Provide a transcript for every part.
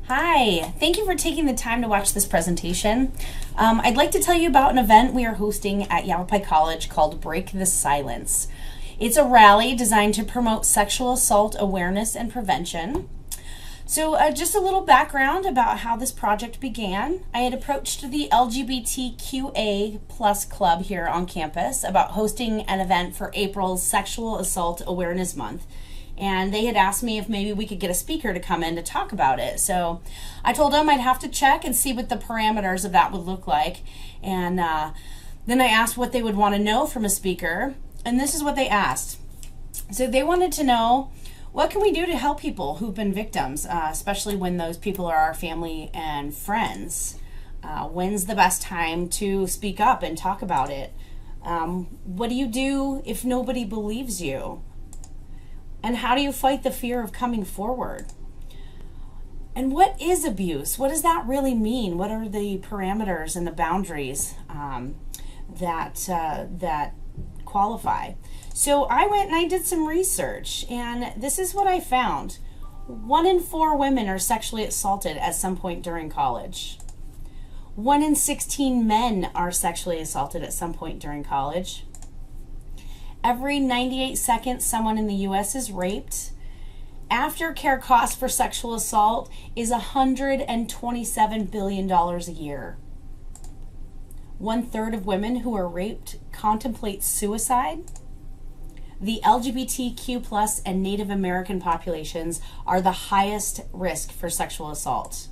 Hi, thank you for taking the time to watch this presentation. I'd like to tell you about an event we are hosting at Yavapai College called Break the Silence. It's a rally designed to promote sexual assault awareness and prevention. So just a little background about how this project began. I had approached the LGBTQA plus club here on campus about hosting an event for April's Sexual Assault Awareness Month. And they had asked me if maybe we could get a speaker to come in to talk about it. So I told them I'd have to check and see what the parameters of that would look like. And then I asked what they would want to know from a speaker. And this is what they asked. So they wanted to know, what can we do to help people who've been victims, especially when those people are our family and friends? When's the best time to speak up and talk about it? What do you do if nobody believes you? And how do you fight the fear of coming forward? And what is abuse? What does that really mean? What are the parameters and the boundaries that qualify? So I went and I did some research, and this is what I found. 1 in 4 women are sexually assaulted at some point during college. 1 in 16 men are sexually assaulted at some point during college. Every 98 seconds, someone in the U.S. is raped. Aftercare costs for sexual assault is $127 billion a year. 1/3 of women who are raped contemplate suicide. The LGBTQ plus and Native American populations are the highest risk for sexual assault.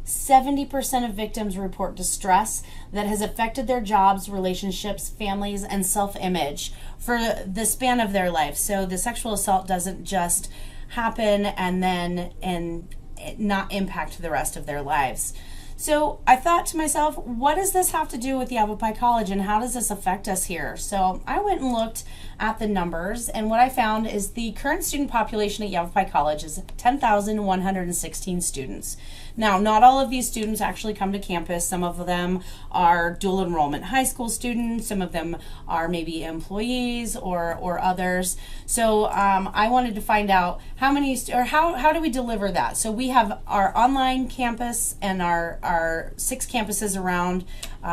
70% of victims report distress that has affected their jobs, relationships, families, and self-image for the span of their life. So the sexual assault doesn't just happen and not impact the rest of their lives. So I thought to myself, what does this have to do with Yavapai College and how does this affect us here? So I went and looked at the numbers, and what I found is the current student population at Yavapai College is 10,116 students. Now, not all of these students actually come to campus. Some of them are dual enrollment high school students. Some of them are maybe employees or others. So I wanted to find out how many, or how do we deliver that? So we have our online campus and our 6 campuses around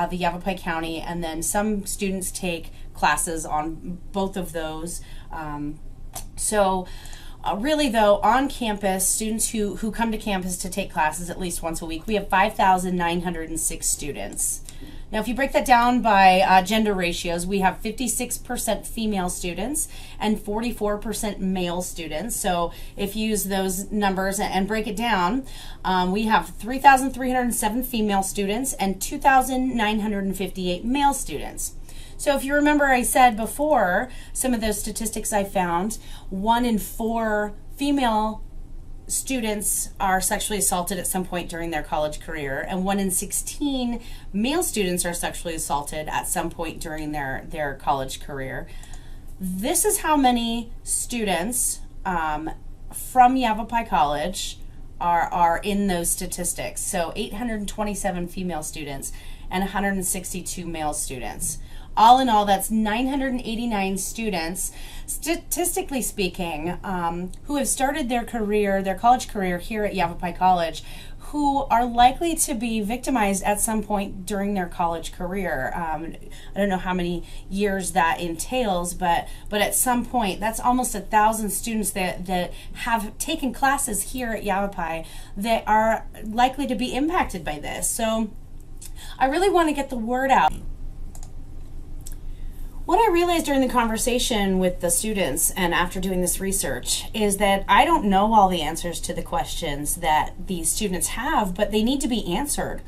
the Yavapai County, and then some students take classes on both of those. Really though, on campus, students who come to campus to take classes at least once a week, we have 5,906 students. Now, if you break that down by gender ratios, we have 56% female students and 44% male students. So if you use those numbers and break it down, we have 3,307 female students and 2,958 male students. So if you remember, I said before, some of those statistics I found, 1 in 4 female students are sexually assaulted at some point during their college career, and 1 in 16 male students are sexually assaulted at some point during their college career. This is how many students from Yavapai College are in those statistics. So 827 female students and 162 male students. All in all, that's 989 students, statistically speaking, who have started their college career here at Yavapai College, who are likely to be victimized at some point during their college career. I don't know how many years that entails, but at some point, that's almost 1,000 students that have taken classes here at Yavapai that are likely to be impacted by this. So I really want to get the word out. What I realized during the conversation with the students and after doing this research is that I don't know all the answers to the questions that these students have, but they need to be answered.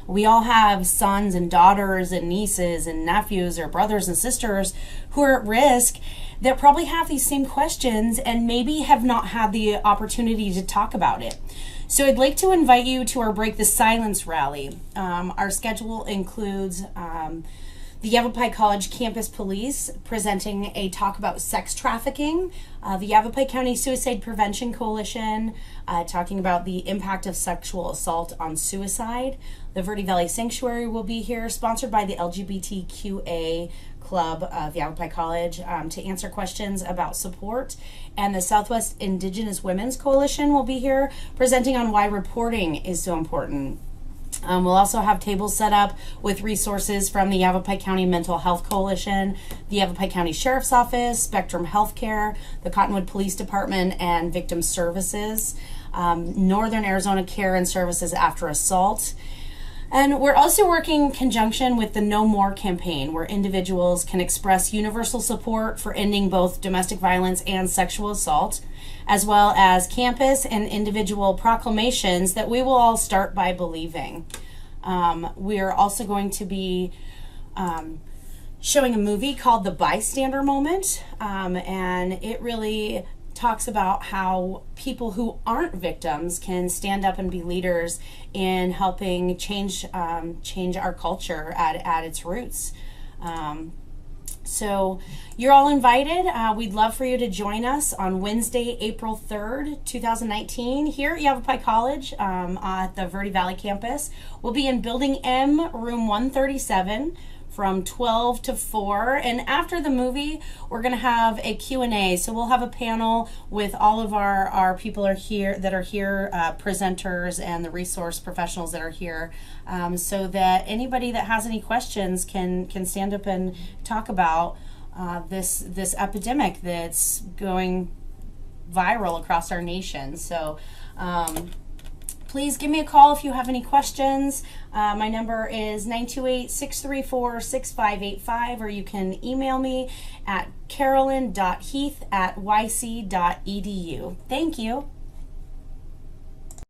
We all have sons and daughters and nieces and nephews or brothers and sisters who are at risk that probably have these same questions and maybe have not had the opportunity to talk about it. So I'd like to invite you to our Break the Silence rally. Our schedule includes the Yavapai College Campus Police presenting a talk about sex trafficking, the Yavapai County Suicide Prevention Coalition talking about the impact of sexual assault on suicide. The Verde Valley Sanctuary will be here, sponsored by the LGBTQA Club of Yavapai College to answer questions about support. And the Southwest Indigenous Women's Coalition will be here presenting on why reporting is so important. We'll also have tables set up with resources from the Yavapai County Mental Health Coalition, the Yavapai County Sheriff's Office, Spectrum Healthcare, the Cottonwood Police Department, and Victim Services, Northern Arizona Care and Services After Assault. And we're also working in conjunction with the No More campaign, where individuals can express universal support for ending both domestic violence and sexual assault, as well as campus and individual proclamations that we will all start by believing. We are also going to be showing a movie called The Bystander Moment, and it really talks about how people who aren't victims can stand up and be leaders in helping change our culture at its roots. So you're all invited. We'd love for you to join us on Wednesday, April 3rd, 2019, here at Yavapai College at the Verde Valley campus. We'll be in Building M, room 137, from 12 to 4. And after the movie, we're going to have a Q&A. So we'll have a panel with all of our people that are here, presenters and the resource professionals that are here, so that anybody that has any questions can stand up and talk about this epidemic that's going viral across our nation. So please give me a call if you have any questions. My number is 928-634-6585, or you can email me at carolyn.heath@yc.edu. Thank you.